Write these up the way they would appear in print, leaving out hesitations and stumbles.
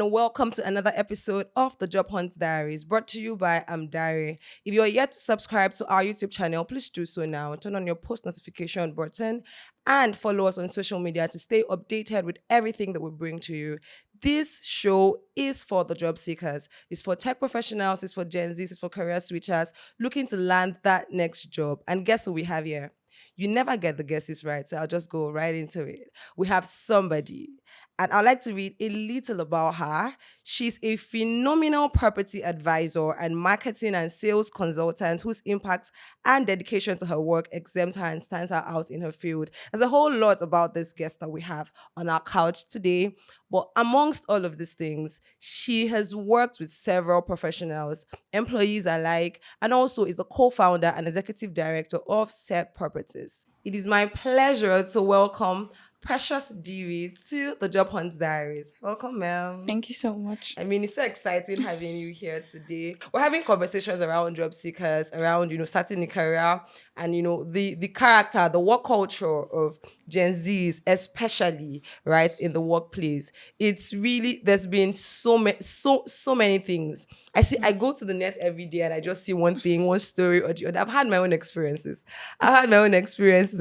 and welcome to another episode of the Job Hunt Diaries, brought to you by Dari. If you're yet to subscribe to our YouTube channel, please do so now. Turn on your post notification button and follow us on social media to stay updated with everything that we bring to you. This show is for the job seekers, it's for tech professionals, it's for Gen Zs, it's for career switchers looking to land that next job. And guess who we have here? You never get the guesses right, so I'll just go right into it. We have somebody, and I'd like to read a little about her. She's a phenomenal property advisor and marketing and sales consultant whose impact and dedication to her work exempt her and stands her out in her field. There's a whole lot about this guest that we have on our couch today. But amongst all of these things, she has worked with several professionals, employees alike, and also is the co-founder and executive director of Set Properties. It is my pleasure to welcome Precious Dewey to the Job Hunt Diaries. Welcome, ma'am. Thank you so much. I mean, it's so exciting having you here today. We're having conversations around job seekers, around, starting a career and, the character, the work culture of Gen Zs, especially, right, in the workplace. It's really, there's been so many things. I go to the net every day and I just see one thing, one story or the other. I've had my own experiences. I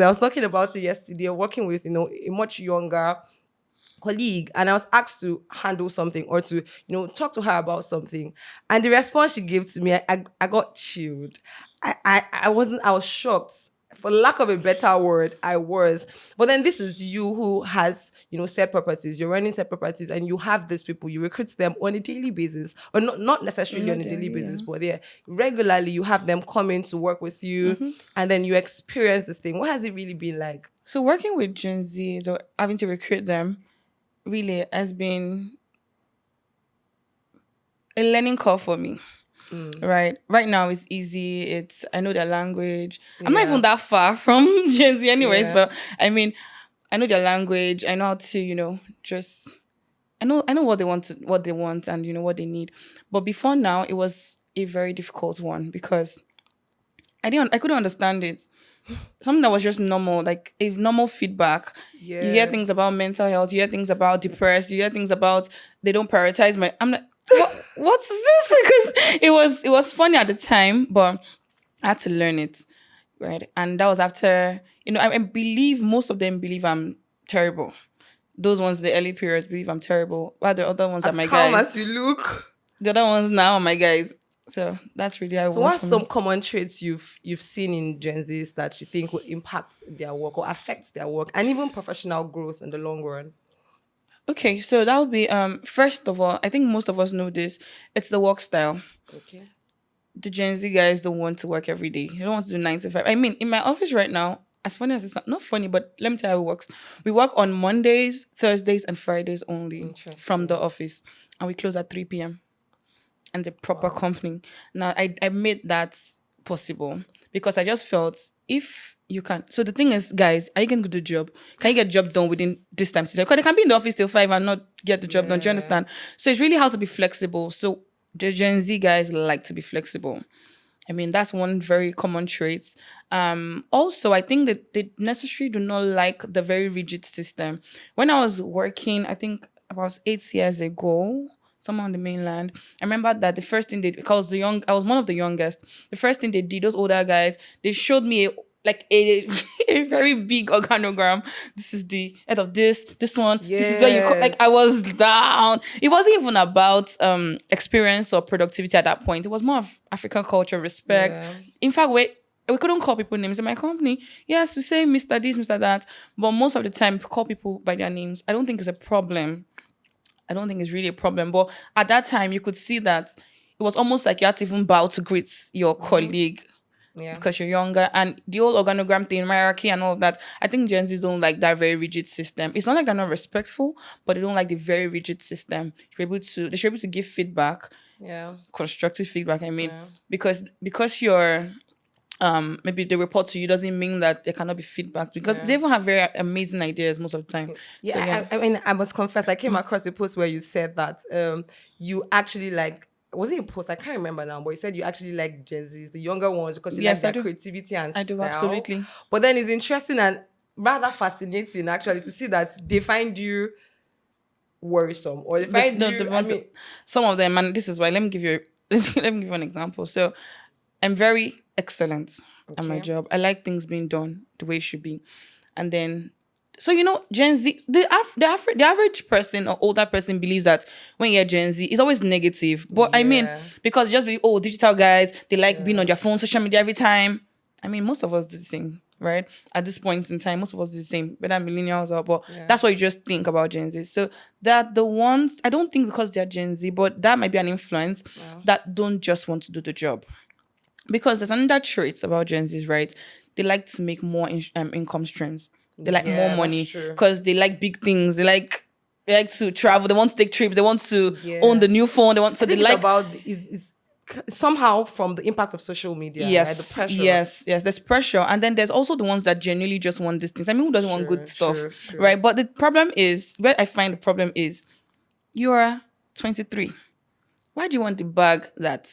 was talking about it yesterday, working with, a much younger colleague, and I was asked to handle something or to, talk to her about something. And the response she gave to me, I got chilled. I was shocked. For lack of a better word, I was. But then this is you who has, Set Properties. You're running Set Properties and you have these people, you recruit them on a daily basis, or not necessarily on a daily basis, but regularly you have them come in to work with you, and then you experience this thing. What has it really been like? So working with Gen Zs or having to recruit them really has been a learning curve for me. Right now it's easy. I know their language. I'm not even that far from Gen Z anyways, but I mean, I know their language. I know how to, I know what they want and what they need. But before now, it was a very difficult one because I couldn't understand it. Something that was just normal, like a normal feedback. You hear things about mental health, you hear things about depressed, you hear things about they don't prioritize I'm like, what's this? Because it was funny at the time, but I had to learn it. Right. And that was after, I believe most of them believe I'm terrible. Those ones, the early periods, believe I'm terrible. While the other ones are my guys. As you look. The other ones now are my guys. So that's really how it was. So what's some common traits you've seen in Gen Zs that you think will impact their work or affect their work and even professional growth in the long run? Okay, so that would be first of all, I think most of us know this. It's the work style. Okay. The Gen Z guys don't want to work every day. They don't want to do 9 to 5. I mean, in my office right now, as funny as it's not funny, but let me tell you how it works. We work on Mondays, Thursdays, and Fridays only from the office, and we close at 3 p.m. and the proper company. Now, I made that possible because I just felt if you can. So the thing is, guys, are you going to do the job? Can you get the job done within this time? Because they can be in the office till 5 and not get the job done. Do you understand? So it's really how to be flexible. So the Gen Z guys like to be flexible. I mean, that's one very common trait. Also, I think that they necessarily do not like the very rigid system. When I was working, I think about 8 years ago, somewhere on the mainland, I remember that the first thing because I was one of the youngest, the first thing they did, those older guys, they showed me a very big organogram. This is the head of this one. This is where you I was down. It wasn't even about experience or productivity at that point. It was more of African culture, respect. Yeah. In fact, we couldn't call people names in my company. Yes, we say Mr. This, Mr. That, but most of the time, call people by their names. I don't think it's a problem. I don't think it's really a problem. But at that time, you could see that it was almost like you had to even bow to greet your colleague because you're younger. And the whole organogram thing, hierarchy and all of that, I think Gen Zs don't like that very rigid system. It's not like they're not respectful, but they don't like the very rigid system. They should be able to give feedback, constructive feedback, because you're... maybe they report to you doesn't mean that there cannot be feedback because they even have very amazing ideas most of the time. I mean, I must confess, I came across a post where you said that you actually was it a post? I can't remember now, but you said you actually like Gen Zs, the younger ones, because you like their creativity and style. I do, absolutely. But then it's interesting and rather fascinating actually to see that they find you worrisome, or they find No, you? the ones, some of them, and this is why. Let me give you let me give you an example. So, I'm very excellent at my job. I like things being done the way it should be, and then. So Gen Z, the average person or older person believes that when you're Gen Z, it's always negative. But I mean, because just digital guys, they like being on their phone, social media every time. I mean, most of us do the same, right? At this point in time, most of us do the same, whether millennials or, but that's what you just think about Gen Z. So that the ones, I don't think because they're Gen Z, but that might be an influence that don't just want to do the job. Because there's another trait about Gen Zs, right? They like to make more income streams. They like more money because they like big things. They like to travel. They want to take trips. They want to own the new phone. They want so I think they like about is somehow from the impact of social media. Yes, right? The pressure. yes. There's pressure, and then there's also the ones that genuinely just want these things. I mean, who doesn't want good stuff, right? But the problem is, where I find the problem is, you are 23. Why do you want the bag that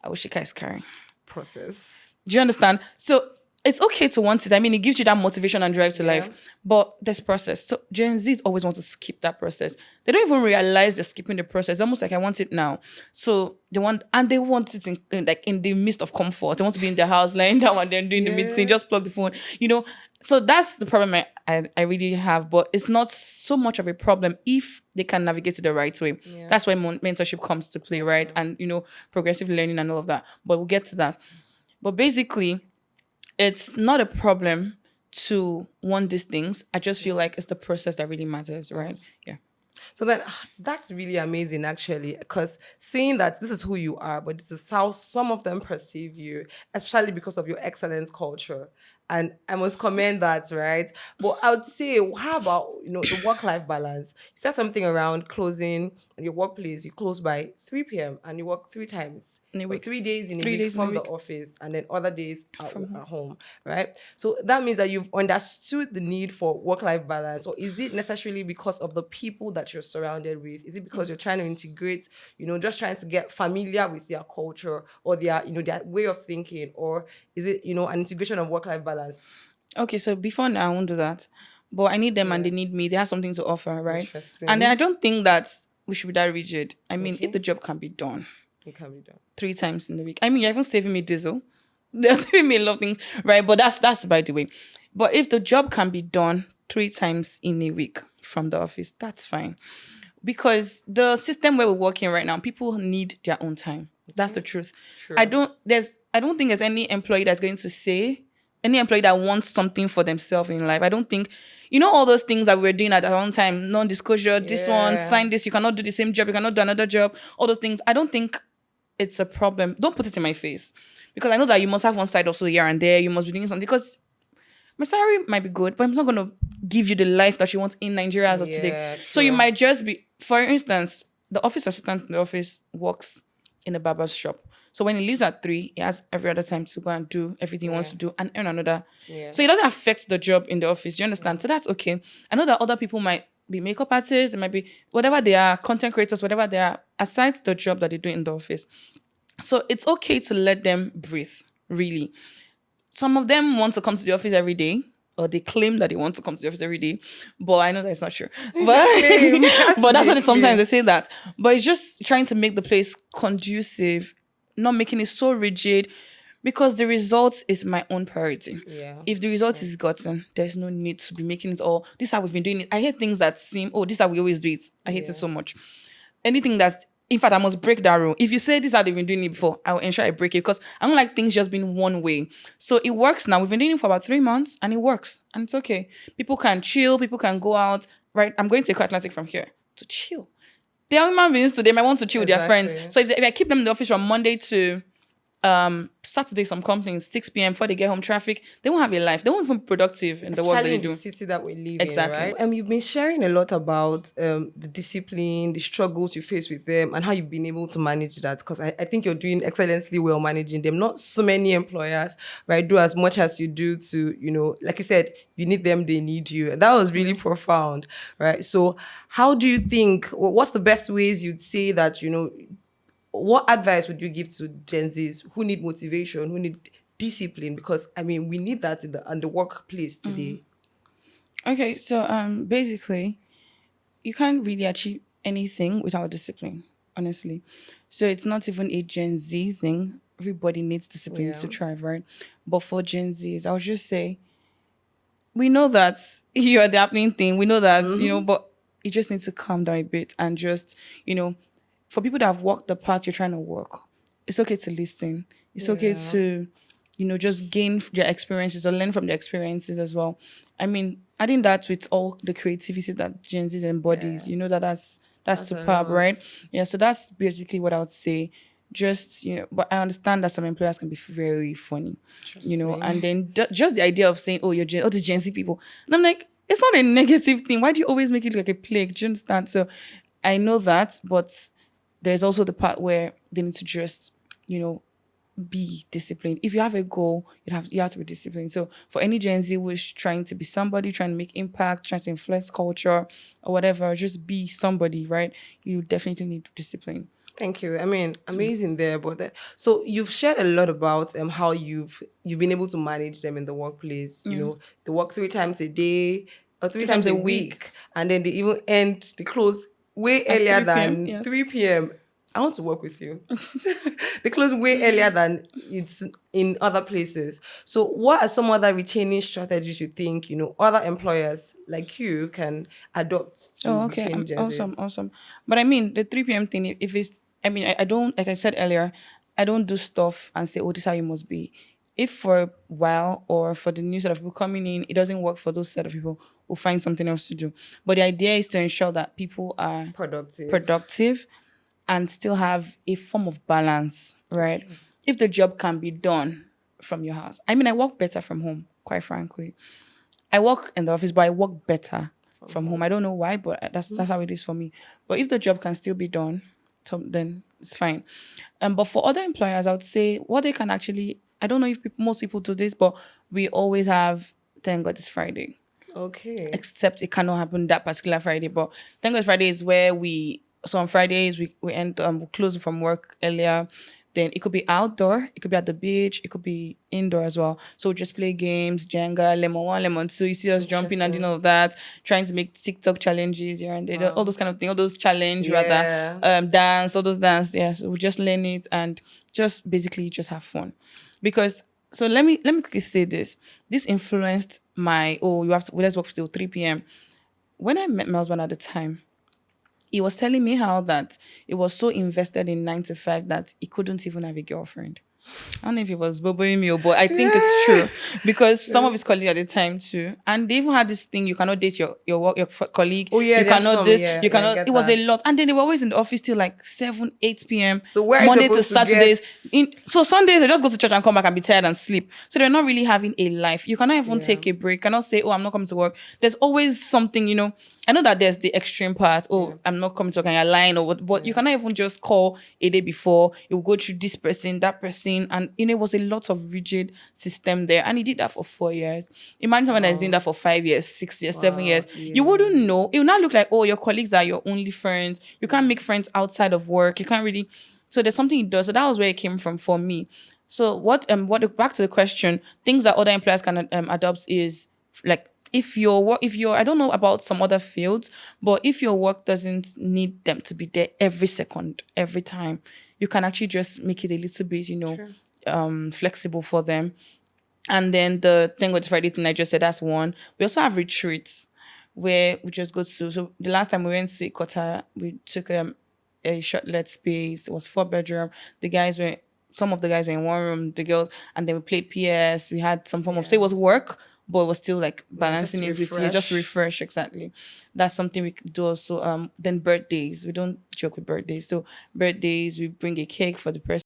Awashika is carrying? Process. Do you understand? So it's okay to want it. I mean, it gives you that motivation and drive to life. But there's process. So Gen Zs always want to skip that process. They don't even realize they're skipping the process. It's almost like I want it now. So they want it in the midst of comfort. They want to be in their house, lying down and then doing the meeting, just plug the phone. So that's the problem I really have. But it's not so much of a problem if they can navigate it the right way. That's why mentorship comes to play, right? And progressive learning and all of that. But we'll get to that. But basically, it's not a problem to want these things. I just feel like it's the process that really matters, right? Yeah. So then that's really amazing, actually, because seeing that this is who you are, but this is how some of them perceive you, especially because of your excellence culture. And I must commend that, right? But I would say, how about, the work-life balance? You said something around closing at your workplace. You close by 3 p.m. and you work 3 times. In a week. 3 days in a week from the office, and then other days at home, right? So that means that you've understood the need for work-life balance, or is it necessarily because of the people that you're surrounded with? Is it because you're trying to integrate, just trying to get familiar with their culture or their way of thinking, or is it, an integration of work-life balance? Okay, so before now, I won't do that. But I need them and they need me. They have something to offer, right? And then I don't think that we should be that rigid. I mean, if the job can be done, it can be done 3 times in the week. I mean, you're even saving me diesel. They're saving me a lot of things, right? But that's by the way. But if the job can be done 3 times in a week from the office, that's fine. Because the system where we're working right now, people need their own time. That's the truth. True. I don't think there's any employee that's going to say, any employee that wants something for themselves in life. I don't think, all those things that we're doing at our own time, non-disclosure, this one, sign this, you cannot do the same job, you cannot do another job, all those things. I don't think it's a problem. Don't put it in my face. Because I know that you must have one side also here and there. You must be doing something. Because my salary might be good, but I'm not going to give you the life that you want in Nigeria as of today. True. So you might just be, for instance, the office assistant in the office works in a barber's shop. So when he leaves at 3, he has every other time to go and do everything he wants to do and earn another. So it doesn't affect the job in the office. Do you understand? So that's okay. I know that other people might be makeup artists, they might be whatever they are, content creators, whatever they are, aside the job that they do in the office. So it's okay to let them breathe, really. Some of them want to come to the office every day, or they claim that they want to come to the office every day, but I know that's not true. But that's what sometimes they say that. But it's just trying to make the place conducive, not making it so rigid, because the result is my own priority. If the result is gotten, there's no need to be making it all, this is how we've been doing it. I hate things that seem, this is how we always do it. I hate it so much. Anything that's, in fact, I must break that rule. If you say this is how they've been doing it before, I will ensure I break it, because I don't like things just being one way. So it works now. We've been doing it for about 3 months and it works. And it's okay. People can chill. People can go out. Right? I'm going to Eko Atlantic from here to chill. They are human beings today. Might want to chill with their friends. So if I keep them in the office from Monday to Saturday, some companies 6 p.m. before they get home, traffic, they won't have a life. They won't even be productive in the work that they do. In the city that we live in, right? You've been sharing a lot about the discipline, the struggles you face with them, and how you've been able to manage that. Because I think you're doing excellently well managing them. Not so many employers, right, do as much as you do to, like you said, you need them, they need you. And that was really profound, right? So how do you think, what's the best ways you'd say that, what advice would you give to Gen Zs who need motivation, who need discipline? Because, we need that in the workplace today. Okay, so basically, you can't really achieve anything without discipline, honestly. So it's not even a Gen Z thing. Everybody needs discipline Yeah. to thrive, right? But for Gen Zs, I would just say we know that you're the happening thing. We know that, but you just need to calm down a bit and just, for people that have walked the path you're trying to walk, it's okay to listen. It's okay Yeah. to, just gain their experiences or learn from their experiences as well. I mean, adding that with all the creativity that Gen Z embodies, that's a superb, lot. right? Yeah, so that's basically what I would say. Just, but I understand that some employers can be very funny, Trust me. and then just the idea of saying, oh, the Gen Z people. And I'm like, it's not a negative thing. Why do you always make it like a plague? Do you understand? So I know that, but there's also the part where they need to just, be disciplined. If you have a goal, you have to be disciplined. So for any Gen Z who is trying to be somebody, trying to make impact, trying to influence culture or whatever, just be somebody, right? You definitely need discipline. Thank you. I mean, amazing there. But so you've shared a lot about how you've been able to manage them in the workplace. You know, they work 3 times a day or three times a week, and then they even end the close way At earlier 3 p.m., than yes. 3 p.m. I want to work with you. They close way earlier than it's in other places. So, what are some other retaining strategies you think other employers like you can adopt to Oh, okay. retain Gen Awesome, Zs? awesome. But I mean, the 3 p.m. thing, if it's, I mean, I don't, like I said earlier, I don't do stuff and say, oh, this is how you must be. If for a while or for the new set of people coming in, it doesn't work for those set of people, we'll find something else to do. But the idea is to ensure that people are productive and still have a form of balance, right? Okay. If the job can be done from your house. I mean, I work better from home, quite frankly. I work in the office, but I work better from home. I don't know why, but that's how it is for me. But if the job can still be done, so then it's fine. But for other employers, I would say what they can actually, I don't know if most people do this, but we always have Thank God It's Friday. Okay. Except it cannot happen that particular Friday. But Thank God Friday is where so on Fridays we end we close from work earlier. Then it could be outdoor, it could be at the beach, it could be indoor as well. So we just play games, Jenga, Lemon 1, Lemon 2. You see us jumping and doing all of that, trying to make TikTok challenges here and there, all those kind of things, all those challenge dance, all those dance. Yeah, so we just learn it and just basically just have fun. Because so let me quickly say this. This influenced let's work till 3 p.m. When I met my husband at the time, he was telling me how that he was so invested in 9 to 5 that he couldn't even have a girlfriend. I don't know if he was boboing me, but I think it's true because some of his colleagues at the time too, and they even had this thing: you cannot date your colleague. Oh yeah, you cannot this. Yeah, you cannot. It was a lot, and then they were always in the office till like 7, 8 p.m. So where Monday to Saturdays. So Sundays they just go to church and come back and be tired and sleep. So they're not really having a life. You cannot even take a break. You cannot say, "Oh, I'm not coming to work." There's always something, I know that there's the extreme part. Oh, I'm not coming to work and you're lying or what, but you cannot even just call a day before. You will go through this person, that person, and it was a lot of rigid system there. And he did that for 4 years. Imagine someone that's doing that for 5 years, 6 years, 7 years. Yeah. You wouldn't know. It will not look like, oh, your colleagues are your only friends. You can't make friends outside of work. You can't really. So there's something he does. So that was where it came from for me. So back to the question, things that other employers can adopt is like, if your work, I don't know about some other fields, but if your work doesn't need them to be there every second, every time, you can actually just make it a little bit, flexible for them. And then the thing with Friday thing I just said, that's one. We also have retreats where we just go to. So the last time we went to Qatar, we took a short-let space. It was 4-bedroom. Some of the guys were in one room, the girls, and then we played PS. We had some form of, say it was work, but it was still like balancing it with just refresh. Exactly. That's something we could do also. Then birthdays. We don't joke with birthdays. So birthdays, we bring a cake for the person.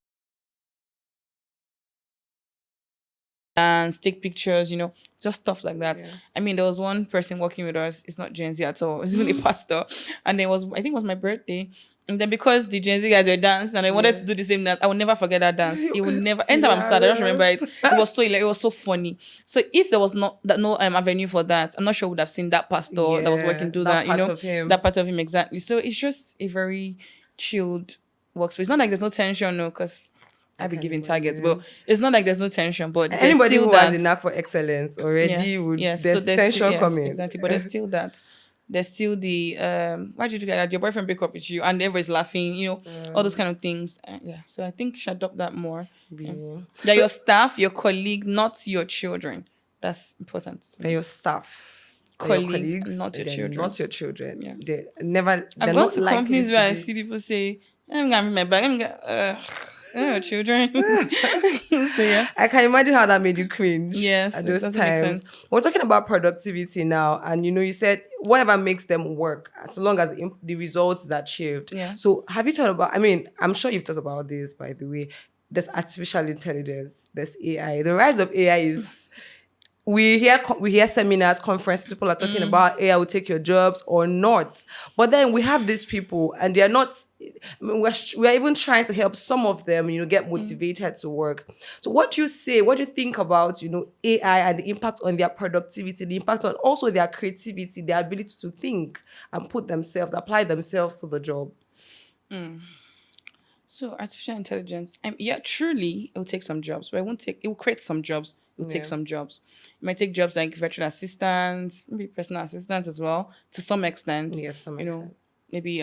Dance, take pictures, just stuff like that. Yeah. I mean, there was one person working with us. It's not Gen Z at all. It's even a pastor. And I think it was my birthday. And then because the Gen Z guys were dancing and I wanted to do the same dance, I will never forget that dance. It will never. Anytime I'm sad, I just remember it. It was so funny. So if there was no avenue for that, I'm not sure we would have seen that pastor that was working do that. That part of him exactly. So it's just a very chilled workspace. It's not like there's no tension, no, because I be giving targets, but it's not like there's no tension. But anybody who has a knack for excellence already there's tension coming. Exactly, but there's still that. there's still the why did you do that? Your boyfriend break up with you, and everybody's laughing. All those kind of things. Yeah. So I think you should adopt that more. Yeah. Really? They're your staff, your colleague, not your children. That's important. They're your staff, they're your Colleagues, not your they're children. not your children. Yeah. They're never. They're I've gone not to likely companies to where I be- see people say, I'm gonna bring my bag, I'm gonna your children. So yeah. I can imagine how that made you cringe. Yes, At it those doesn't make times. sense. We're talking about productivity now, and you said whatever makes them work, as long as the results is achieved. Yeah. So have you thought about? I mean, I'm sure you've thought about this, by the way. There's artificial intelligence. There's AI. The rise of AI is. We hear seminars, conferences, people are talking about AI will take your jobs or not. But then we have these people and they are not, I mean, we're even trying to help some of them, get motivated to work. So what do you say? What do you think about, AI and the impact on their productivity, the impact on also their creativity, their ability to think and apply themselves to the job? So artificial intelligence, yeah, truly it will take some jobs, but it will create some jobs. It will take Yeah. some jobs. It might take jobs like virtual assistants, maybe personal assistants as well, to some extent. Yeah, to some you know, extent. maybe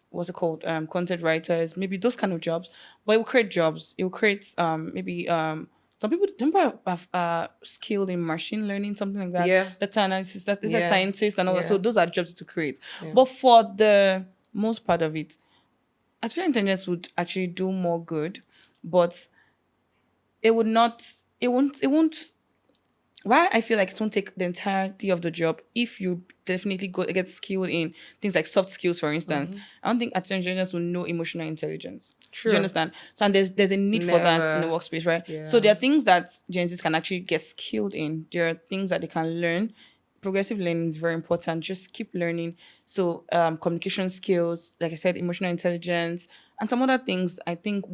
what's it called? Content writers, maybe those kind of jobs. But it will create jobs. It will create maybe some people are skilled in machine learning, something like that. Yeah. Data analysis, that is a Yeah. scientist and all that. Yeah. So those are jobs to create. But for the most part of it, artificial intelligence would actually do more good, but it won't why I feel like it won't take the entirety of the job if you definitely get skilled in things like soft skills, for instance. I don't think artificial intelligence will know emotional intelligence. Do True. you understand? So and there's a need for that in the Never. workspace, right? Yeah. So there are things that Gen Zs can actually get skilled in. There are things that they can learn. Progressive learning is very important. Just keep learning. So communication skills, like I said, emotional intelligence, and some other things I think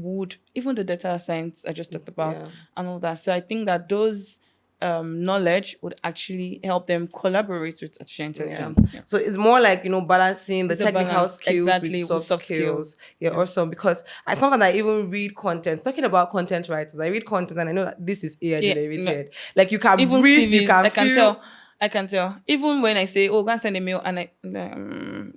even the data science I just talked about Yeah. and all that. So I think that those knowledge would actually help them collaborate with artificial intelligence. Yeah. So it's more like balancing the It's a technical balance, skills exactly, with with soft soft skills. skills. Yeah, awesome. Because sometimes I even read content. Talking about content writers, I read content and I know that this is AI Yeah, generated. Like you can Even breathe, you CVs, can I can feel. tell. I can tell. Even when I say, "Oh, go and send a mail," and I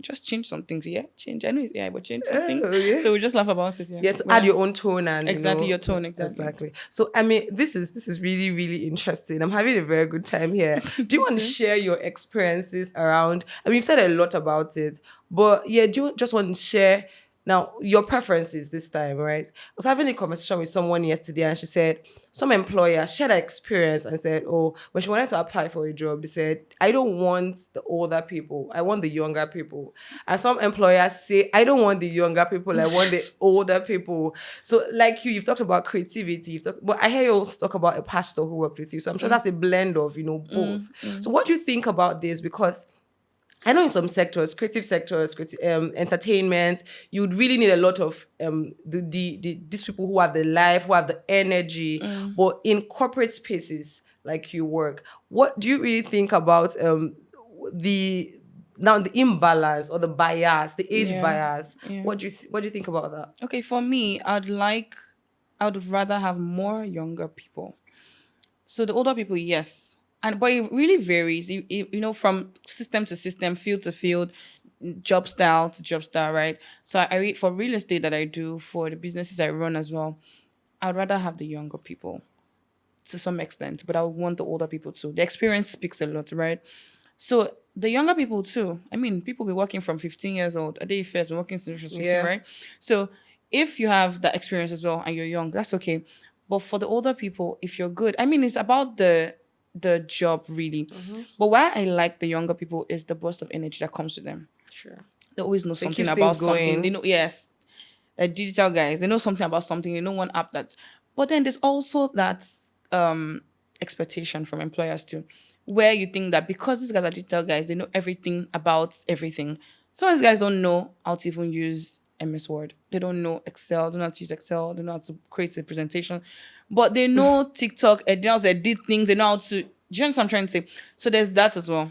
just change some things. Yeah, change. I know it's AI, but change some things. Oh, yeah. So we just laugh about it. Yeah, Yeah, to But add your own tone and Exactly, your tone, exactly. Exactly. So I mean, this is really really interesting. I'm having a very good time here. Do you want to too. share your experiences around? I mean, you've said a lot about it, but yeah, do you just want to share now your preferences this time, right? I was having a conversation with someone yesterday, and she said some employer shared her experience and said, oh, when she wanted to apply for a job, they said, I don't want the older people, I want the younger people. And some employers say, I don't want the younger people, I want the older people. So like you've talked about creativity, but I hear you also talk about a pastor who worked with you. So I'm sure that's a blend of, both. So what do you think about this? Because I know in some sectors, creative sectors, entertainment, you would really need a lot of these people who have the life, who have the energy. But in corporate spaces like you work, what do you really think about the imbalance or the bias, the age Yeah. bias? Yeah. What do you think about that? Okay, for me, I would rather have more younger people. So the older people, yes, but it really varies. From system to system, field to field, job style to job style, right? So I read for real estate that I do, for the businesses I run as well. I'd rather have the younger people to some extent, but I would want the older people too. The experience speaks a lot, right? So the younger people too. I mean, people be working from 15 years old. A day first, working since she was 15, Yeah. right? So if you have that experience as well and you're young, that's okay. But for the older people, if you're good, I mean, it's about the job really. But why I like the younger people is the burst of energy that comes with them. Sure. They always know They something keep about things going. something. They know, yes, digital guys. They know something about something. They know one app that's. But then there's also that expectation from employers too, where you think that because these guys are digital guys, they know everything about everything. Some of these guys don't know how to even use MS Word. They don't know Excel. They don't know how to use Excel. They don't know how to create a presentation. But they know TikTok. They know how to edit things. They know how to. Do you understand what I'm trying to say? So there's that as well.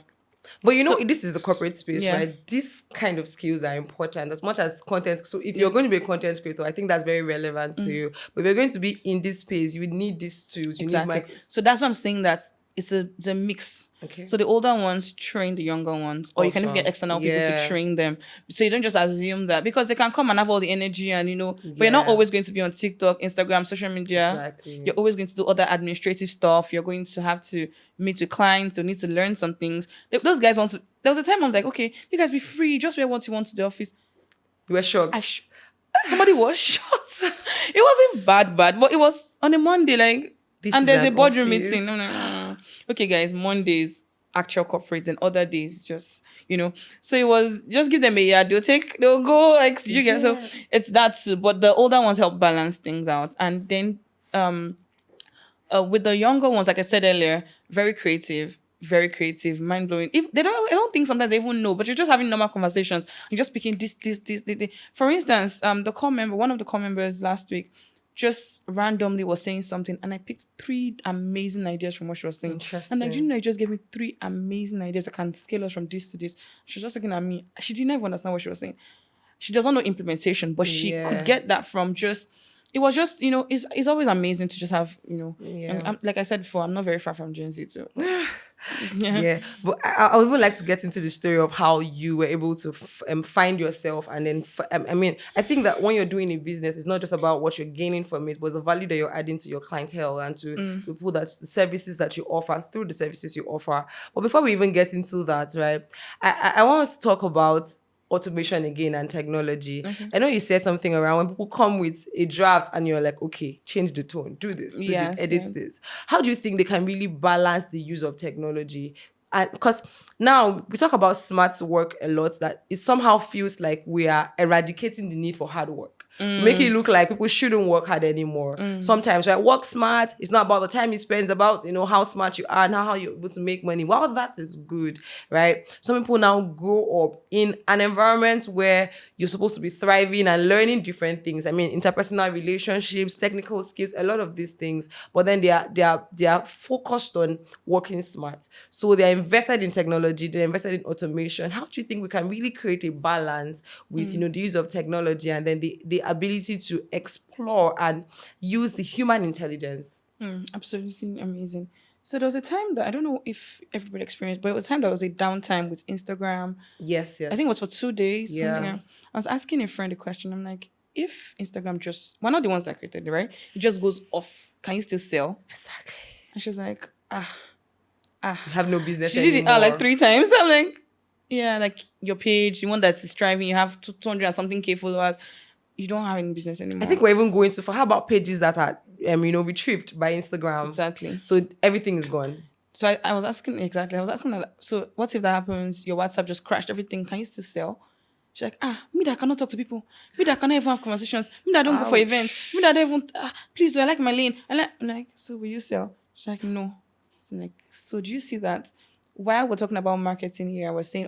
But this is the corporate space, Yeah. right? These kind of skills are important as much as content. So if you're going to be a content creator, I think that's very relevant to you. But if you're going to be in this space, you would need these tools. You Exactly. need So that's what I'm saying, that it's a mix. Okay. So the older ones train the younger ones, or you can even get external people to train them. So you don't just assume that, because they can come and have all the energy and but you're not always going to be on TikTok, Instagram, social media. Exactly. You're always going to do other administrative stuff. You're going to have to meet with clients. You need to learn some things. Those guys want to. There was a time I was like, okay, you guys be free. Just wear what you want to the office. You were shocked. Somebody was shot. It wasn't bad, but it was on a Monday, like, and there's a boardroom meeting. No. Okay, guys, Mondays, actual corporate, and other days, just, So it was, just give them a year. They'll go, like, did you get? So it's that too. But the older ones help balance things out. And then with the younger ones, like I said earlier, very creative, mind blowing. If I don't think sometimes they even know, but you're just having normal conversations. You're just picking this. For instance, one of the core members last week just randomly was saying something, and I picked 3 amazing ideas from what she was saying. Interesting. And you just gave me 3 amazing ideas that can scale us from this to this. She was just looking at me. She didn't even understand what she was saying. She doesn't know implementation, but she could get that from just. It was just, it's always amazing to just have, like I said before, I'm not very far from Gen Z too. Yeah. But I would even like to get into the story of how you were able to find yourself. And then, I think that when you're doing a business, it's not just about what you're gaining from it, but the value that you're adding to your clientele and to people, the services that you offer through the services you offer. But before we even get into that, right, I want us to talk about automation again and technology. I know you said something around when people come with a draft and you're like, okay, change the tone, do this, edit this. How do you think they can really balance the use of technology? Because now we talk about smart work a lot, that it somehow feels like we are eradicating the need for hard work. Make it look like people shouldn't work hard anymore. Sometimes, right? Work smart. It's not about the time you spend, it's about, how smart you are and how you're able to make money. Well, that is good, right? Some people now grow up in an environment where you're supposed to be thriving and learning different things. Interpersonal relationships, technical skills, a lot of these things. But then they are focused on working smart. So they're invested in technology, they're invested in automation. How do you think we can really create a balance with, the use of technology and then the ability to explore and use the human intelligence? Absolutely amazing. So there was a time that I don't know if everybody experienced, but it was a time there was a downtime with Instagram. Yes. I think it was for 2 days. Yeah. I was asking a friend a question. I'm like, if Instagram we're not the ones that created it, right? It just goes off. Can you still sell? Exactly. And she was like, You have no business She did it anymore. like 3 times. I'm like, yeah, like your page, the one that is striving, you have 200 and something K followers. You don't have any business anymore. I think we're even going to, for how about pages that are, retrieved by Instagram? Exactly. So everything is gone. So I was asking, her, so what if that happens? Your WhatsApp just crashed, everything. Can you still sell? She's like, me that cannot talk to people. Me that cannot even have conversations. Me that don't go for events. Me that don't even, please, I like my lane. I'm like, so will you sell? She's like, no. So I'm like, so do you see that? While we're talking about marketing here, I was saying,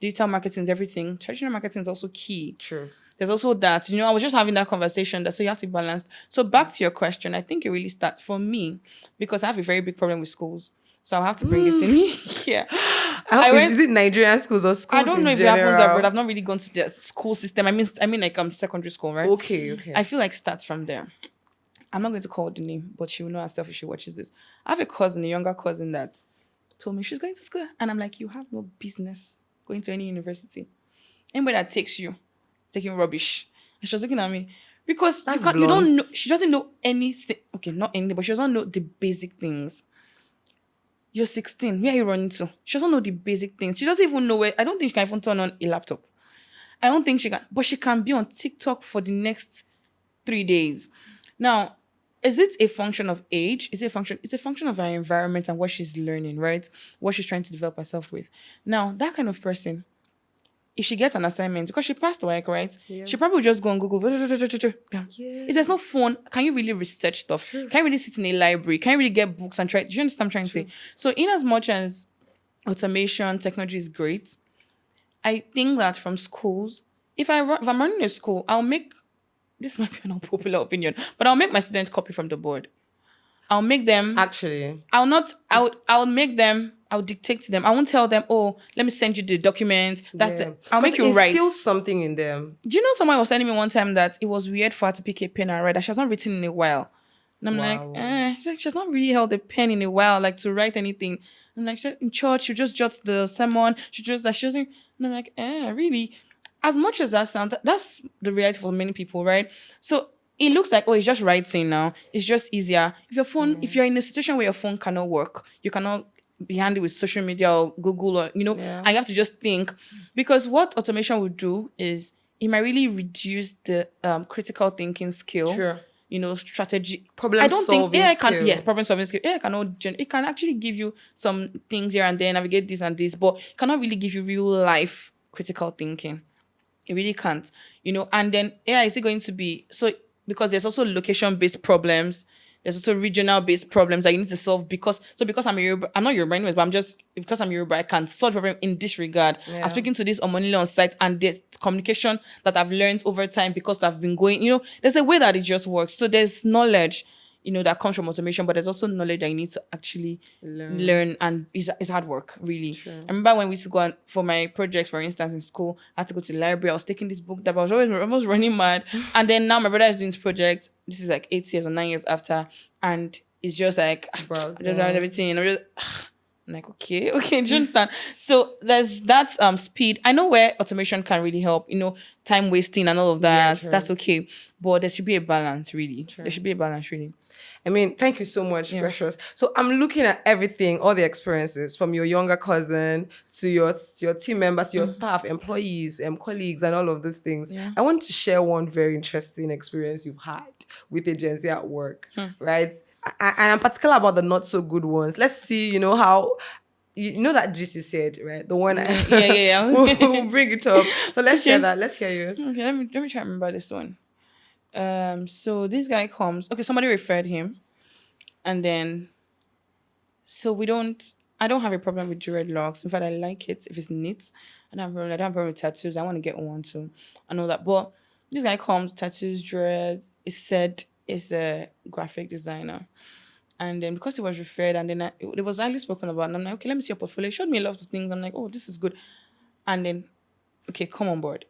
digital marketing is everything. Traditional marketing is also key. True. There's also that, I was just having that conversation so you have to be balanced. So back to your question, I think it really starts for me because I have a very big problem with schools. So I'll have to bring it in here. Is it Nigerian schools or schools? I don't know if it happens abroad. I've not really gone to the school system. I mean like secondary school, right? Okay. I feel like it starts from there. I'm not going to call the name, but she will know herself if she watches this. I have a younger cousin that told me she's going to school. And I'm like, you have no business going to any university. Anybody that takes you, taking rubbish. And she was looking at me because you don't know. She doesn't know anything. Okay, not anything, but she doesn't know the basic things. You're 16. Where are you running to? She doesn't know the basic things. She doesn't even know where. I don't think she can even turn on a laptop. I don't think she can. But she can be on TikTok for the next 3 days. Now, is it a function of age? It's a function of her environment and what she's learning, right? What she's trying to develop herself with. Now, that kind of person, if she gets an assignment, because she passed work, right? Yeah. She probably just go on Google. If there's no phone, can you really research stuff? Sure. Can you really sit in a library? Can you really get books and try? Do you understand what I'm trying to say? So in as much as automation, technology is great, I think that from schools, if I'm running a school, this might be an unpopular opinion, but I'll make my students copy from the board. I'll make them... Actually. I'll dictate to them. I won't tell them, let me send you the document. I'll make you write. Still something in them. Do you know someone was telling me one time that it was weird for her to pick a pen and write, that she has not written in a while? And I'm like, Wow. she's like, she's not really held a pen in a while, like to write anything. I'm like, in church, she just jots the sermon. She just that she doesn't. And I'm like, really? As much as that sounds, that's the reality for many people, right? So it looks like, oh, it's just writing now. It's just easier. If your phone, if you're in a situation where your phone cannot work, you cannot be handy with social media or Google or, Yeah. and you have to just think. Because what automation would do is it might really reduce the critical thinking skill. Sure. Strategy. Problem I don't think solving AI skill. can. Yeah, problem solving skill. AI cannot. It can actually give you some things here and there, navigate this and this, but it cannot really give you real life critical thinking. It really can't. And then AI is it going to be so because there's also location based problems. There's also regional based problems that you need to solve because I'm Yoruba, I'm not Yoruba anyways, but I'm just because I'm Yoruba, I can solve the problem in this regard. Yeah. I'm speaking to this Omonile on site, and there's communication that I've learned over time because I've been going, there's a way that it just works. So there's knowledge, that comes from automation, but there's also knowledge that you need to actually learn, and it's hard work, really. Sure. I remember when we used to go for my projects, for instance, in school, I had to go to the library. I was taking this book that I was almost running mad. And then now my brother is doing this project. This is like 8 years or 9 years after. And it's just like, I just have everything. I'm like, okay, do you understand? So there's that speed. I know where automation can really help, time wasting and all of that. Yeah, that's okay. But there should be a balance, really. True. There should be a balance, really. I mean, thank you so much, Precious. So I'm looking at everything, all the experiences from your younger cousin to your team members, your staff, employees, colleagues, and all of those things. Yeah. I want to share one very interesting experience you've had with a Gen Z at work, right? And I'm particular about the not so good ones. Let's see, how. That GC said, right? The one yeah. we'll bring it up. So let's share that. Let's hear you. Okay, let me try to remember this one. So this guy comes. Okay, somebody referred him, and then so I don't have a problem with dreadlocks. In fact, I like it if it's neat. I don't have a problem with tattoos. I want to get one too. I know that. But this guy comes, tattoos, dreads. He said is a graphic designer. And then because he was referred, and then it was highly spoken about, and I'm like, okay, let me see your portfolio. He showed me a lot of things. I'm like, oh, this is good. And then, okay, come on board.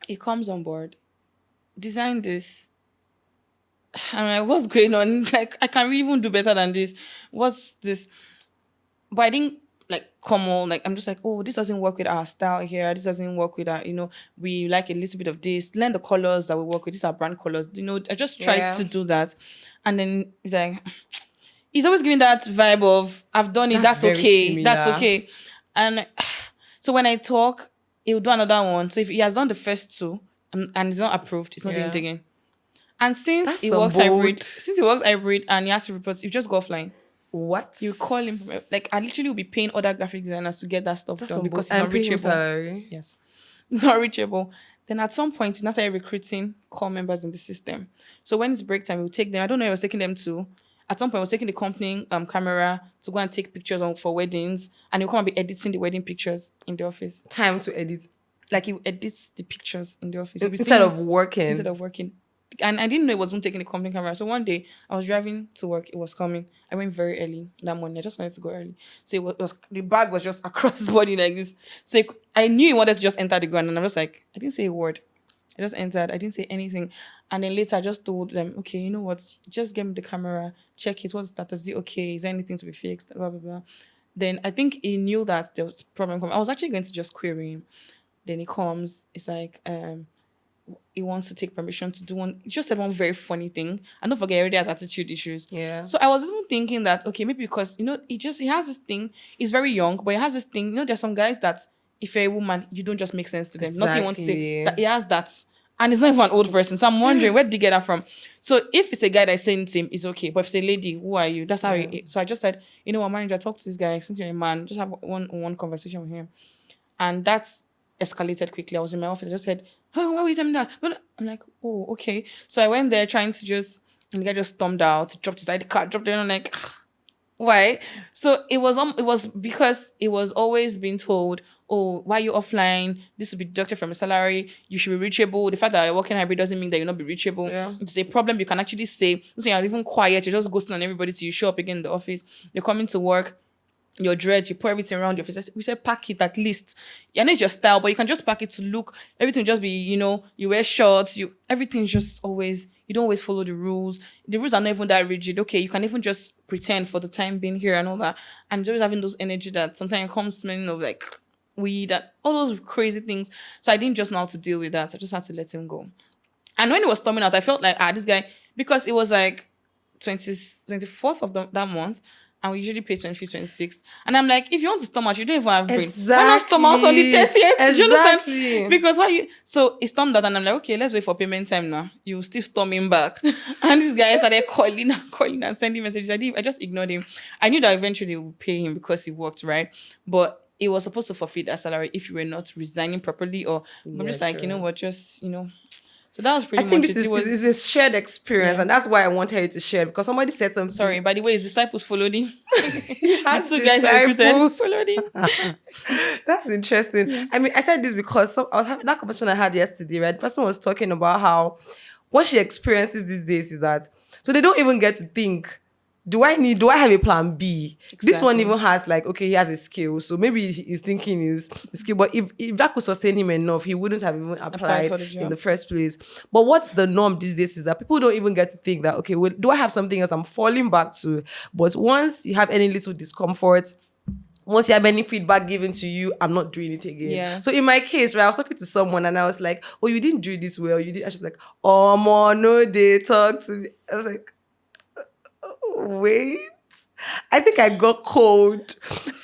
He comes on board, design this. I'm like, what's going on? Like, I can even do better than this. What's this? But I didn't come on. Like, I'm just like, oh, this doesn't work with our style here. This doesn't work with our, we like a little bit of this. Learn the colors that we work with. These are brand colors. I just tried to do that. And then he's always giving that vibe of, I've done it. That's okay. Similar. That's okay. And so when I talk, he'll do another one. So if he has done the first two and it's not approved, it's not doing it again. And since he works hybrid and he has to report, you just go offline. What? You call him, I literally will be paying other graphic designers to get that stuff done because it's unreachable. Yes. It's not reachable. Then at some point, he now started recruiting core members in the system. So when it's break time, we'll take them. I don't know where I was taking them to. At some point, I was taking the company camera to go and take pictures for weddings. And he'll come and be editing the wedding pictures in the office. Time to edit. Like he edits the pictures in the office. Instead of working. And I didn't know it wasn't taking the company camera. So one day, I was driving to work. It was coming. I went very early that morning. I just wanted to go early. So it was the bag was just across his body like this. So I knew he wanted to just enter the ground. And I'm just like, I didn't say a word. I just entered. I didn't say anything. And then later, I just told them, okay, you know what? Just get me the camera. Check it. What's the status? Is it okay? Is there anything to be fixed? Blah, blah, blah. Then I think he knew that there was a problem coming. I was actually going to just query him. Then he comes. It's like, he wants to take permission to do one. He just said one very funny thing. And don't forget, he already has attitude issues. Yeah. So I was even thinking that, okay, maybe because, he has this thing. He's very young, but he has this thing. There's some guys that if you're a woman, you don't just make sense to them. Nothing wants to say that he has that. And he's not even an old person. So I'm wondering, where did he get that from? So if it's a guy that's saying to him, it's okay. But if it's a lady, who are you? That's how So I just said, manager, talk to this guy. Since you're a man, just have one conversation with him. And that's escalated quickly. I was in my office. I just said, oh, why are you telling me that? I'm like, oh, okay. So I went there trying to and the guy just stormed out, dropped his ID card, dropped it, and I'm like, why? So it was because it was always being told, oh, why are you offline? This will be deducted from your salary. You should be reachable. The fact that you're working hybrid doesn't mean that you'll not be reachable. Yeah. It's a problem you can actually say. So you're even quiet. You're just ghosting on everybody till you show up again in the office. You're coming to work. Your dreads, you put everything around your face. We said pack it at least. I know it's your style, but you can just pack it to look. Everything just be, you wear shorts. Everything's just always, You don't always follow the rules. The rules are not even that rigid. Okay, you can even just pretend for the time being here and all that. And he's always having those energy that sometimes comes smelling of like weed and all those crazy things. So I didn't just know how to deal with that. I just had to let him go. And when it was storming out, I felt like, this guy, because it was like 24th of that month, and we usually pay 25th, 26th. And I'm like, if you want to storm out, you don't even have brain. Exactly. Why not storm out on the 30th? Exactly. Do you understand? Because so it stormed out, and I'm like, okay, let's wait for payment time now. You still storming back. And this guy started calling and sending messages. I just ignored him. I knew that eventually we would pay him because he worked, right? But it was supposed to forfeit that salary if you were not resigning properly, or I'm just like, true. you know what, just, So that was pretty much it. This is a shared experience, and that's why I wanted you to share, because somebody said something. Sorry, by the way, his disciples followed him. The two guys recruited followed him. That's interesting. Yeah. I mean, I said this because I was having that conversation I had yesterday, right? The person was talking about how what she experiences these days is that, so they don't even get to think, do I have a plan B? Exactly. This one even has like, okay, he has a skill. So maybe he's thinking is the skill. But if that could sustain him enough, he wouldn't have even applied in the first place. But what's the norm these days is that people don't even get to think that, okay, well, do I have something else I'm falling back to? But once you have any little discomfort, once you have any feedback given to you, I'm not doing it again. Yeah. So in my case, right, I was talking to someone and I was like, oh, you didn't do this well. You did. And she's like, oh, no, they talk to me. I was like, wait, I think I got cold.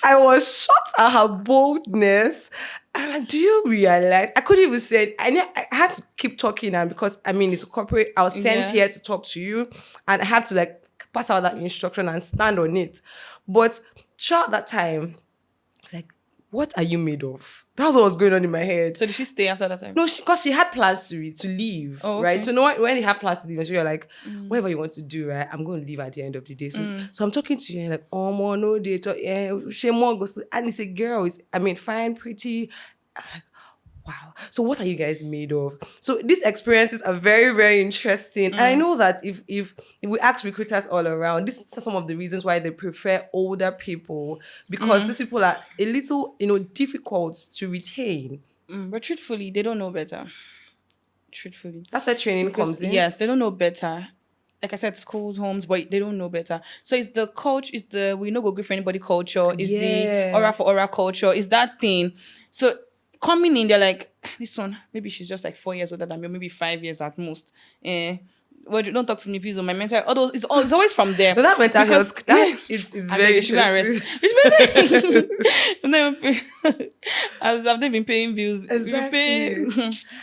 I was shocked at her boldness. I'm like, do you realize? I couldn't even say it. I had to keep talking now because, I mean, it's a corporate. I was sent here to talk to you and I have to like pass out that instruction and stand on it. But throughout that time, I was like, what are you made of? That's what was going on in my head. So did she stay after that time? No, because she had plans to leave, right? So when you have plans to leave, so you're like, whatever you want to do, right? I'm going to leave at the end of the day. So I'm talking to you and like, oh, no, they talk, she more goes to, and it's a girl. Fine, pretty. I'm like, wow. So what are you guys made of? So these experiences are very, very interesting. And I know that if we ask recruiters all around, this is some of the reasons why they prefer older people, because these people are a little, difficult to retain. But truthfully, they don't know better. Truthfully. That's where training comes in. Yes, they don't know better. Like I said, schools, homes, but they don't know better. So it's the coach, it's the we no go good for anybody culture, it's the aura for aura culture, it's that thing. So coming in, they're like, this one, maybe she's just like 4 years older than me, maybe 5 years at most. Well, don't talk to me, please. On my mental, although it's always from there. But that mental health, it's very should arrest. As I've been paying bills. Exactly.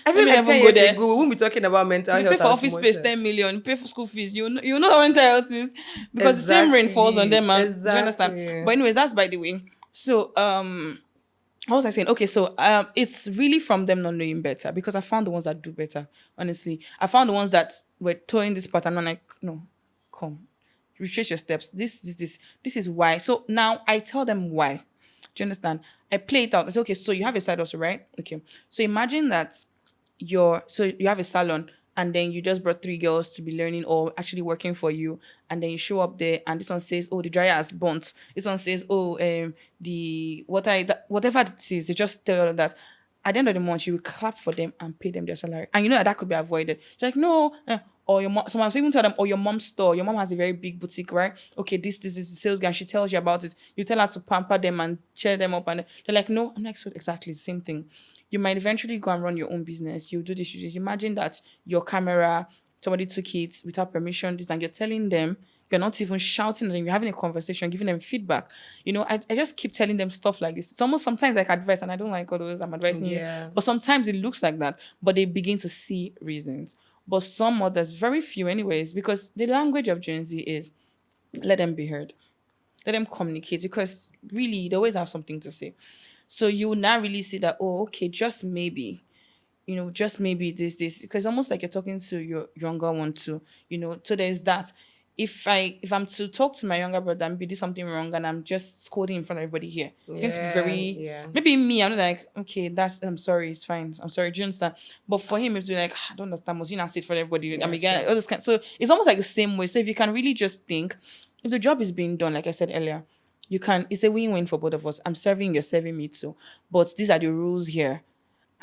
I feel like 10 years ago, we won't be talking about mental health. You pay for office space 10 million, you pay for school fees. You know what mental health is, because the same rain falls on them. Man. Do you understand? But anyways, that's by the way. So what was I saying? Okay, so it's really from them not knowing better, because I found the ones that do better, honestly. I found the ones that were towing this pattern. I'm like, no, come, retrace your steps. This is why. So now I tell them why. Do you understand? I play it out. I say, okay, so you have a side hustle, right? Okay. So imagine that you have a salon, and then you just brought 3 girls to be learning or actually working for you, and then you show up there and this one says, oh, the dryer has burnt. This one says, oh, the whatever it is, they just tell you that. At the end of the month, you will clap for them and pay them their salary. And you know that could be avoided. You're like, no, or your mom, sometimes even tell them, or your mom's store, your mom has a very big boutique, right? Okay, this is the sales guy, she tells you about it. You tell her to pamper them and cheer them up, and they're like, no. I'm like, so exactly the same thing. You might eventually go and run your own business. You do this, you just imagine that your camera, somebody took it without permission, and you're telling them, you're not even shouting at them, you're having a conversation, giving them feedback. I just keep telling them stuff like this. It's almost sometimes like advice, and I don't like all those, I'm advising you. But sometimes it looks like that, but they begin to see reasons. But some others, very few anyways, because the language of Gen Z is let them be heard. Let them communicate, because really they always have something to say. So you will now really see that, oh, okay, just maybe, just maybe this, because almost like you're talking to your younger one too, so there's that. If I'm to talk to my younger brother and be doing something wrong and I'm just scolding in front of everybody here, it's going to be very, maybe me, I'm not like, okay, I'm sorry, it's fine. I'm sorry, do you understand? But for him, it's like, I don't understand, must you not sit for everybody? All this so it's almost like the same way. So if you can really just think, if the job is being done, like I said earlier, it's a win-win for both of us. I'm serving, you're serving me too. But these are the rules here.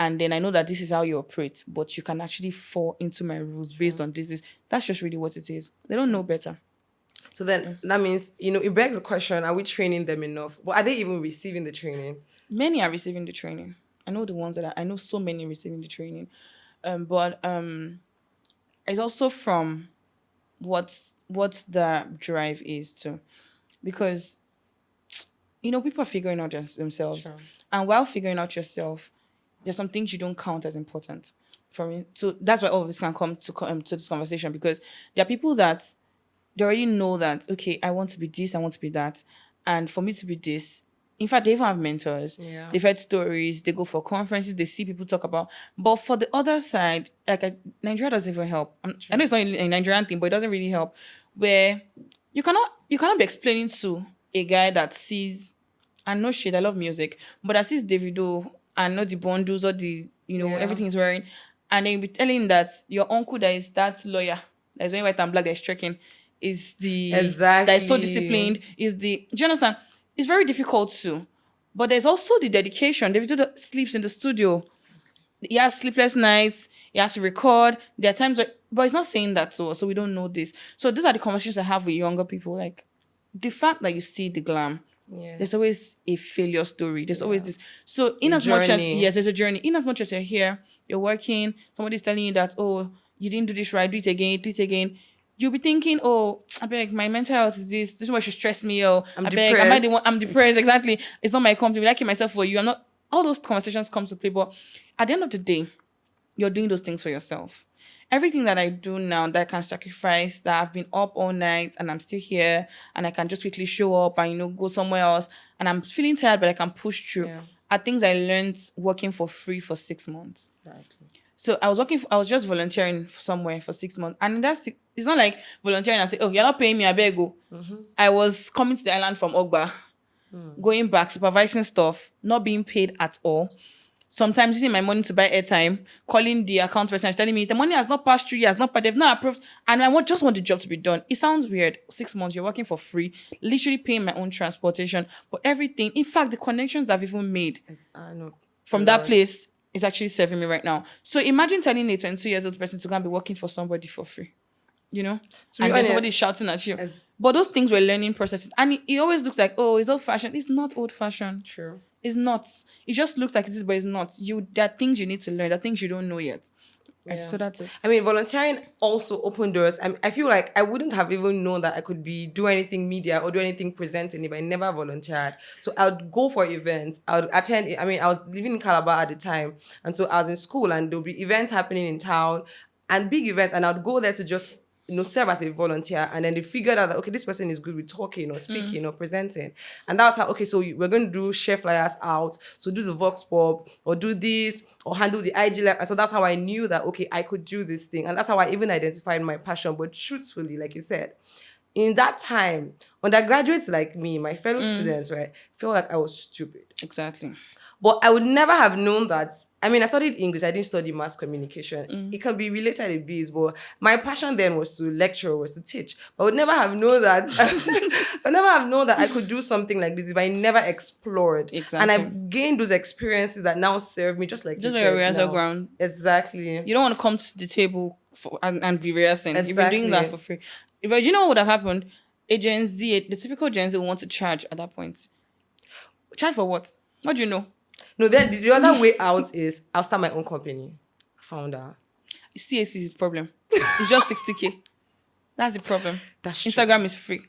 and then I know that this is how you operate, but you can actually fall into my rules based on this. That's just really what it is. They don't know better. So then that means, it begs the question, are we training them enough? But are they even receiving the training? Many are receiving the training. I know the ones I know so many receiving the training. But it's also from what the drive is too. Because people are figuring out themselves. Sure. And while figuring out yourself, there's some things you don't count as important. So that's why all of this can come to this conversation, because there are people that they already know that, okay, I want to be this, I want to be that. And for me to be this, in fact, they even have mentors. Yeah. They've heard stories, they go for conferences, they see people talk about. But for the other side, Nigeria doesn't even help. I know it's not a Nigerian thing, but it doesn't really help. Where you cannot be explaining to a guy that sees, and no shit, I love music, but that sees Davido and not the bundles or the, everything he's wearing. And then you be telling him that your uncle that is that lawyer, that is wearing white and black, that is trekking, is the that is so disciplined, do you understand? It's very difficult to. But there's also the dedication. Davido sleeps in the studio. He has sleepless nights. He has to record. There are times but he's not saying that to us, so we don't know this. So these are the conversations I have with younger people. Like, the fact that you see the glam, there's always a failure story. There's always this. So in as much as, yes, there's a journey. In as much as you're here, you're working, somebody's telling you that, oh, you didn't do this right, do it again. You'll be thinking, oh, I beg, my mental health is this. This is what should stress me. Oh, I'm I depressed. beg, am I the one? I'm depressed. Exactly. It's not my company. I'm liking myself for you. I'm not. All those conversations come to play. But at the end of the day, you're doing those things for yourself. Everything that I do now that I can sacrifice, that I've been up all night and I'm still here and I can just quickly show up and, go somewhere else and I'm feeling tired, but I can push through, are things I learned working for free for 6 months. Exactly. So I was just volunteering somewhere for 6 months. And it's not like volunteering and say, oh, you're not paying me, I beg you. I was coming to the island from Ogba, going back, supervising stuff, not being paid at all. Sometimes using my money to buy airtime, calling the account person, telling me the money has not passed through, they've not approved, and I just want the job to be done. It sounds weird. 6 months, you're working for free, literally paying my own transportation, but everything. In fact, the connections I've even made from that place is actually serving me right now. So imagine telling a 22-year-old person to go and be working for somebody for free, and then somebody's shouting at you. But those things were learning processes, and it always looks like, oh, it's old fashioned. It's not old fashioned. True. It's not. It just looks like it is, but it's not. There are things you need to learn. There are things you don't know yet. Yeah. So that's it. I mean, volunteering also opened doors. I feel like I wouldn't have even known that I could do anything media or do anything presenting if I never volunteered. So I would go for events. I would attend. I mean, I was living in Calabar at the time. And so I was in school and there'll be events happening in town and big events. And I would go there to just serve as a volunteer, and then they figured out that, okay, this person is good with talking or speaking or presenting. And that was how, okay, so we're going to do share flyers out, so do the Vox Pop or do this or handle the IG Lab. And so that's how I knew that, okay, I could do this thing. And that's how I even identified my passion. But truthfully, like you said, in that time, undergraduates like me, my fellow students, right, felt like I was stupid. Exactly. But I would never have known that. I mean, I studied English. I didn't study mass communication. It can be related a bit, but my passion then was to lecture, was to teach. But I would never have known that. I never have known that I could do something like this if I never explored. Exactly. And I gained those experiences that now serve me, just like just you like said a rehearsal now. ground. Exactly. You don't want to come to the table and be rehearsing. Exactly. You've been doing that for free. But you know what would have happened? A Gen Z, the typical Gen Z will want to charge at that point. Charge for what? What do you know? No, then the other way out is I'll start my own company. Founder. CAC is the problem. It's just 60K. That's the problem. That's Instagram true. is free.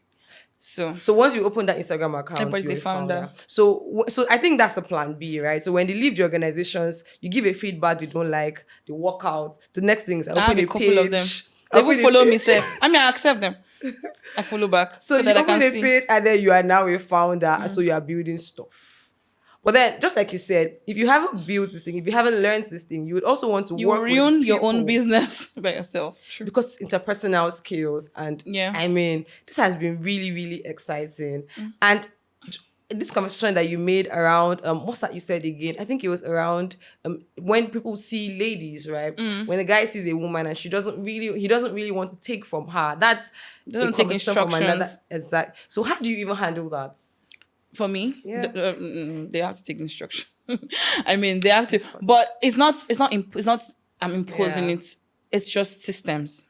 So once you open that Instagram account, everybody's you're a founder. So I think that's the plan B, right? So when they leave the organizations, you give a feedback they don't like, they walk out. The next thing is I have open a couple of them. They will follow me, sir. I mean, I accept them. I follow back so that you I can open a see. page and then you are now a founder, so you are building stuff. But then, just like you said, if you haven't built this thing, if you haven't learned this thing, you would also want to You work ruin with your own people. business by yourself. True. Because it's interpersonal skills. And I mean, this has been really, really exciting. And this conversation that you made around, what's that you said again? I think it was around when people see ladies, right? When a guy sees a woman and he doesn't really want to take from her. That's Doesn't take instructions. Exactly. So how do you even handle that? For me, Yeah. they have to take instruction. I mean, they have to, but it's not. I'm imposing Yeah. it. It's just systems.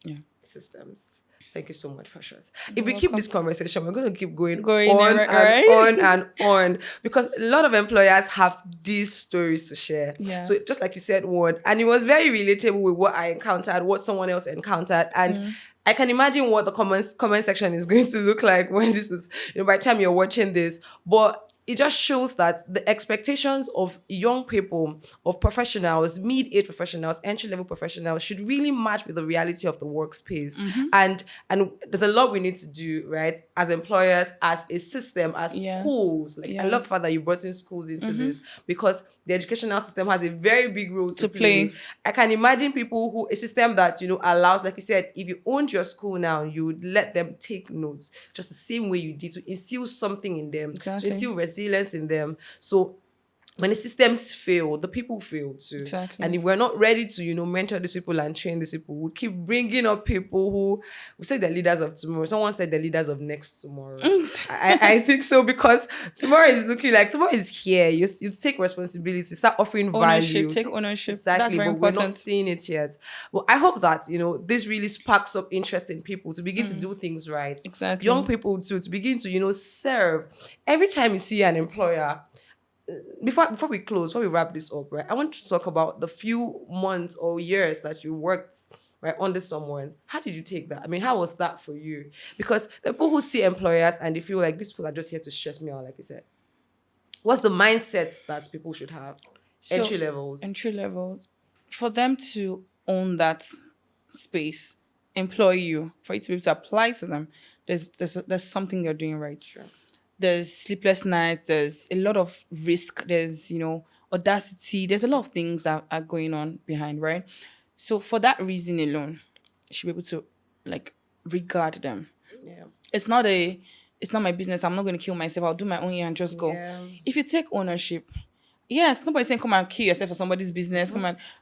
Yeah. Systems. Thank you so much, Precious. If we keep welcome. this conversation, we're going to keep going Going on there, and right? on and on because a lot of employers have these stories to share. Yes. So just like you said, one, and it was very relatable with what I encountered, what someone else encountered, and I can imagine what the comment section is going to look like when this is, by the time you're watching this. But it just shows that the expectations of young people, of professionals, mid-age professionals, entry-level professionals should really match with the reality of the workspace. And there's a lot we need to do, right? As employers, as a system, as Yes. schools. Like I love the fact that you brought in schools into this because the educational system has a very big role to play. I can imagine a system that, allows, like you said, if you owned your school now, you would let them take notes just the same way you did to instill something in them, Exactly. to instill resilience in them. So when the systems fail, the people fail too. Exactly. And if we're not ready to, mentor these people and train these people, we keep bringing up people who we say they're leaders of tomorrow. Someone said they're leaders of next tomorrow. I think so because tomorrow is here. You take responsibility, start offering value. Take ownership. Exactly, That's very but we're important. not seeing it yet. Well, I hope that, this really sparks up interest in people to begin to do things right. Exactly. Young people too, to begin to, serve. Every time you see an employer, before we wrap this up, right? I want to talk about the few months or years that you worked right under someone. How did you take that? I mean, how was that for you? Because the people who see employers and they feel like these people are just here to stress me out, like you said. What's the mindset that people should have? Entry levels. For them to own that space, employ you, for you to be able to apply to them, there's something you're doing right. Sure. There's sleepless nights, there's a lot of risk, there's, audacity, there's a lot of things that are going on behind, right? So for that reason alone, you should be able to regard them. Yeah. It's not my business. I'm not going to kill myself. I'll do my own and just go. Yeah. If you take ownership, yes, nobody's saying come and kill yourself for somebody's business.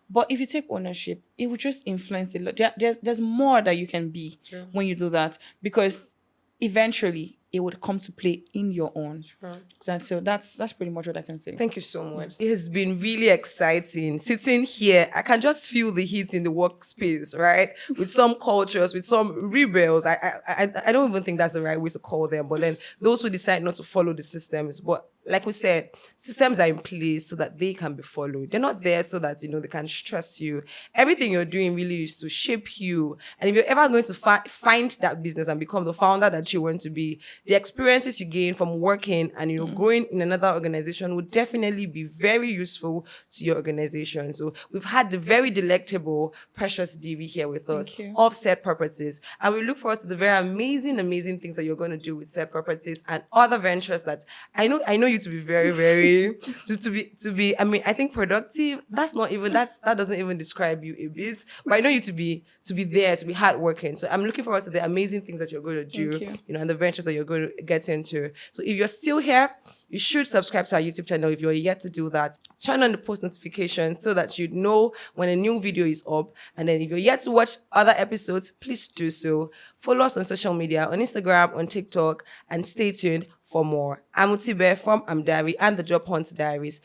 But if you take ownership, it will just influence a lot. There's more that you can be when you do that, because eventually it would come to play in your own. Sure. So that's pretty much what I can say. Thank you so much. It has been really exciting. Sitting here, I can just feel the heat in the workspace, right? With some cultures, with some rebels. I don't even think that's the right way to call them. But then those who decide not to follow the systems. But like we said, systems are in place so that they can be followed. They're not there so that, they can stress you. Everything you're doing really is to shape you. And if you're ever going to find that business and become the founder that you want to be, the experiences you gain from working and, growing in another organization would definitely be very useful to your organization. So we've had the very delectable Precious Divi here with us of Set Properties. And we look forward to the very amazing things that you're going to do with Set Properties and other ventures that I know you to be very, very to be. I mean, I think productive. That doesn't even describe you a bit. But I know you to be there, to be hardworking. So I'm looking forward to the amazing things that you're going to do. And the ventures that you're going to get into. So if you're still here, you should subscribe to our YouTube channel if you're yet to do that. Turn on the post notification so that you know when a new video is up. And then if you're yet to watch other episodes, please do so. Follow us on social media, on Instagram, on TikTok, and stay tuned for more. I'm Utibe from I'm Diary and the Job Hunt Diaries.